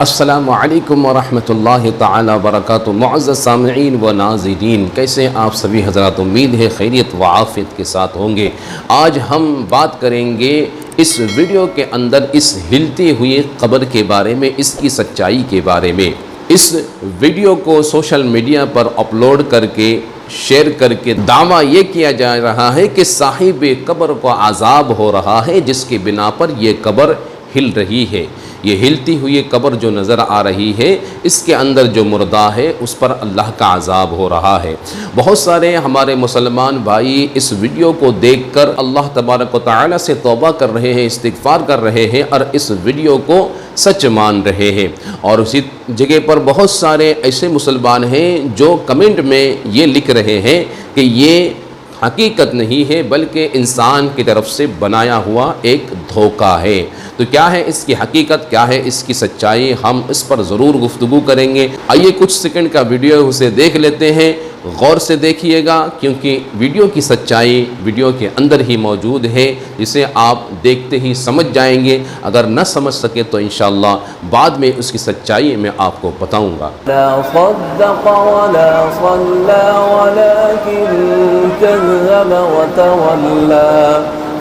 السلام علیکم ورحمۃ اللہ تعالی وبرکاتہ۔ معزز سامعین و ناظرین، کیسے آپ سبھی حضرات؟ امید ہے خیریت و عافیت کے ساتھ ہوں گے۔ آج ہم بات کریں گے اس ویڈیو کے اندر اس ہلتی ہوئی قبر کے بارے میں، اس کی سچائی کے بارے میں۔ اس ویڈیو کو سوشل میڈیا پر اپلوڈ کر کے شیئر کر کے دعویٰ یہ کیا جا رہا ہے کہ صاحب قبر کو عذاب ہو رہا ہے، جس کی بنا پر یہ قبر ہل رہی ہے۔ یہ ہلتی ہوئی قبر جو نظر آ رہی ہے، اس کے اندر جو مردہ ہے اس پر اللہ کا عذاب ہو رہا ہے۔ بہت سارے ہمارے مسلمان بھائی اس ویڈیو کو دیکھ کر اللہ تبارک و تعالی سے توبہ کر رہے ہیں، استغفار کر رہے ہیں اور اس ویڈیو کو سچ مان رہے ہیں۔ اور اسی جگہ پر بہت سارے ایسے مسلمان ہیں جو کمنٹ میں یہ لکھ رہے ہیں کہ یہ حقیقت نہیں ہے بلکہ انسان کی طرف سے بنایا ہوا ایک دھوکہ ہے۔ تو کیا ہے اس کی حقیقت، کیا ہے اس کی سچائی، ہم اس پر ضرور گفتگو کریں گے۔ آئیے کچھ سیکنڈ کا ویڈیو اسے دیکھ لیتے ہیں، غور سے دیکھیے گا کیونکہ ویڈیو کی سچائی ویڈیو کے اندر ہی موجود ہے، جسے آپ دیکھتے ہی سمجھ جائیں گے۔ اگر نہ سمجھ سکے تو انشاءاللہ بعد میں اس کی سچائی میں آپ کو بتاؤں گا۔ لا صدق ولا صلى ولكن كذب وتولى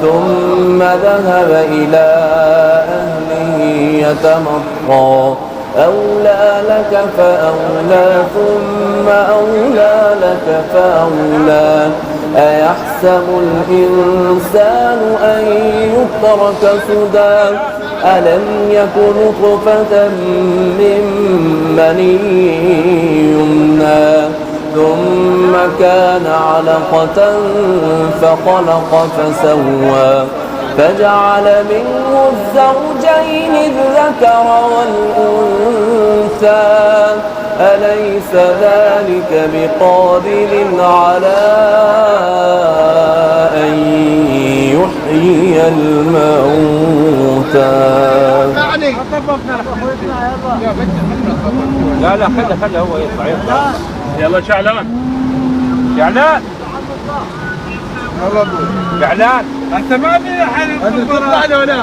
ثم ذهب إلى أهله يتمطى أولى لك فأولى ثم أولى لك فأولى أيحسب الإنسان أن يترك سدى ألم يكن نطفة من مني يمنى ثم كان علقة فخلق فسوى فجعل منه الزوجين الذكر والأنثى أليس ذلك بقادر على أن يحيي الموتى؟ لا خلها هو يطلع يلا شعلان شعلان شعلان انت ما في ولا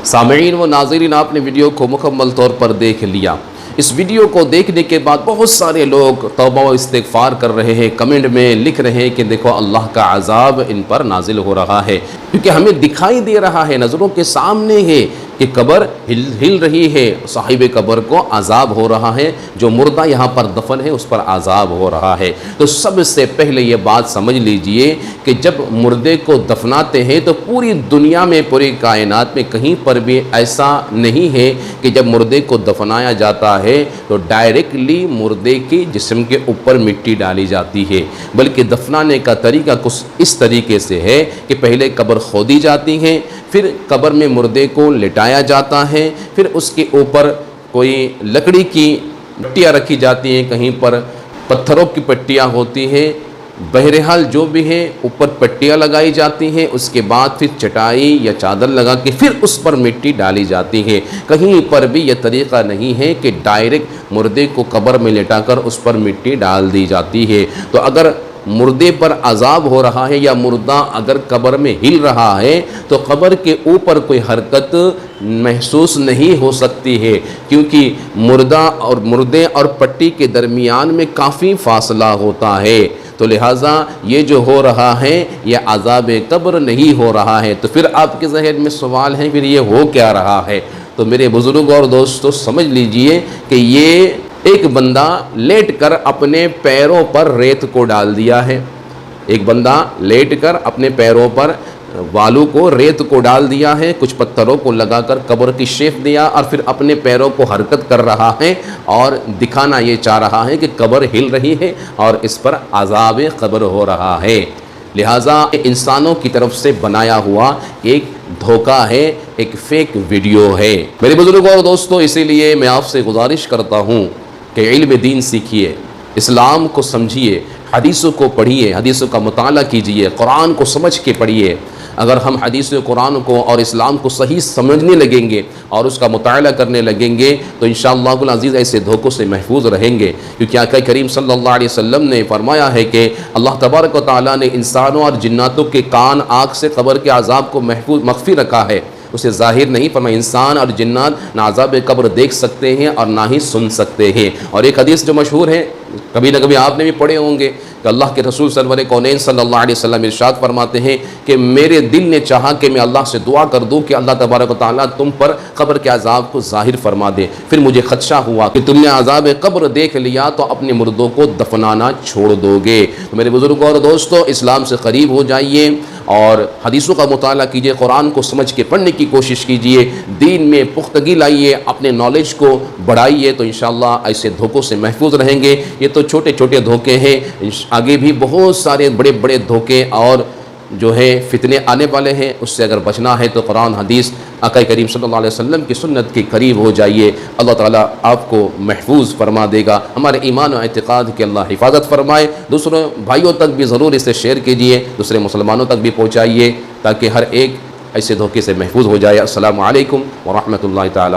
سامعین و ناظرین، آپ نے ویڈیو کو مکمل طور پر دیکھ لیا۔ اس ویڈیو کو دیکھنے کے بعد بہت سارے لوگ توبہ و استغفار کر رہے ہیں، کمنٹ میں لکھ رہے ہیں کہ دیکھو اللہ کا عذاب ان پر نازل ہو رہا ہے، کیونکہ ہمیں دکھائی دے رہا ہے، نظروں کے سامنے ہے کہ قبر ہل رہی ہے، صاحب قبر کو عذاب ہو رہا ہے، جو مردہ یہاں پر دفن ہے اس پر عذاب ہو رہا ہے۔ تو سب سے پہلے یہ بات سمجھ لیجئے کہ جب مردے کو دفناتے ہیں تو پوری دنیا میں، پوری کائنات میں کہیں پر بھی ایسا نہیں ہے کہ جب مردے کو دفنایا جاتا ہے تو ڈائریکٹلی مردے کے جسم کے اوپر مٹی ڈالی جاتی ہے، بلکہ دفنانے کا طریقہ کچھ اس طریقے سے ہے کہ پہلے قبر کھودی جاتی ہے، پھر قبر میں مردے کو لٹایا جاتا ہے، پھر اس کے اوپر کوئی لکڑی کی پٹیاں رکھی جاتی ہیں، کہیں پر پتھروں کی پٹیاں ہوتی ہیں، بہرحال جو بھی ہے اوپر پٹیاں لگائی جاتی ہیں، اس کے بعد پھر چٹائی یا چادر لگا کے پھر اس پر مٹی ڈالی جاتی ہے۔ کہیں پر بھی یہ طریقہ نہیں ہے کہ ڈائریکٹ مردے کو قبر میں لٹا کر اس پر مٹی ڈال دی جاتی ہے۔ تو اگر مردے پر عذاب ہو رہا ہے یا مردہ اگر قبر میں ہل رہا ہے تو قبر کے اوپر کوئی حرکت محسوس نہیں ہو سکتی ہے، کیونکہ مردے اور پٹی کے درمیان میں کافی فاصلہ ہوتا ہے۔ تو لہٰذا یہ جو ہو رہا ہے یہ عذاب قبر نہیں ہو رہا ہے۔ تو پھر آپ کے ذہن میں سوال ہے پھر یہ ہو کیا رہا ہے؟ تو میرے بزرگ اور دوستو سمجھ لیجئے کہ یہ ایک بندہ لیٹ کر اپنے پیروں پر ریت کو ڈال دیا ہے، ایک بندہ لیٹ کر اپنے پیروں پر والو کو ریت کو ڈال دیا ہے، کچھ پتھروں کو لگا کر قبر کی شیپ دیا اور پھر اپنے پیروں کو حرکت کر رہا ہے اور دکھانا یہ چاہ رہا ہے کہ قبر ہل رہی ہے اور اس پر عذاب قبر ہو رہا ہے۔ لہٰذا انسانوں کی طرف سے بنایا ہوا ایک دھوکہ ہے، ایک فیک ویڈیو ہے۔ میرے بزرگوں اور دوستوں، اسی لیے میں آپ سے گزارش کرتا ہوں کہ علم دین سیکھیے، اسلام کو سمجھیے، حدیثوں کو پڑھیے، حدیثوں کا مطالعہ کیجیے، قرآن کو سمجھ کے پڑھیے۔ اگر ہم حدیث قرآن کو اور اسلام کو صحیح سمجھنے لگیں گے اور اس کا مطالعہ کرنے لگیں گے تو انشاءاللہ العزیز ایسے دھوکوں سے محفوظ رہیں گے، کیونکہ آقا کریم صلی اللہ علیہ وسلم نے فرمایا ہے کہ اللہ تبارک و تعالیٰ نے انسانوں اور جناتوں کے کان آنکھ سے قبر کے عذاب کو مخفی رکھا ہے، اسے ظاہر نہیں فرمایا انسان اور جنات نہ عذاب قبر دیکھ سکتے ہیں اور نہ ہی سن سکتے ہیں۔ اور ایک حدیث جو مشہور ہے، کبھی نہ کبھی آپ نے بھی پڑھے ہوں گے، کہ اللہ کے رسول سرور کونین صلی اللہ علیہ وسلم ارشاد فرماتے ہیں کہ میرے دل نے چاہا کہ میں اللہ سے دعا کر دوں کہ اللہ تبارک و تعالیٰ تم پر قبر کے عذاب کو ظاہر فرما دے، پھر مجھے خدشہ ہوا کہ تم نے عذاب قبر دیکھ لیا تو اپنے مردوں کو دفنانا چھوڑ دو گے۔ تو میرے بزرگوں اور دوستوں، اسلام سے قریب ہو جائیے اور حدیثوں کا مطالعہ کیجئے، قرآن کو سمجھ کے پڑھنے کی کوشش کیجئے، دین میں پختگی لائیے، اپنے نالج کو بڑھائیے، تو انشاءاللہ ایسے دھوکوں سے محفوظ رہیں گے۔ یہ تو چھوٹے چھوٹے دھوکے ہیں، آگے بھی بہت سارے بڑے بڑے دھوکے اور جو ہے فتنے آنے والے ہیں، اس سے اگر بچنا ہے تو قرآن حدیث آقا کریم صلی اللہ علیہ وسلم کی سنت کے قریب ہو جائیے، اللہ تعالیٰ آپ کو محفوظ فرما دے گا۔ ہمارے ایمان و اعتقاد کی اللہ حفاظت فرمائے۔ دوسروں بھائیوں تک بھی ضرور اسے شیئر کیجئے، دوسرے مسلمانوں تک بھی پہنچائیے تاکہ ہر ایک ایسے دھوکے سے محفوظ ہو جائے۔ السلام علیکم ورحمۃ اللہ تعالیٰ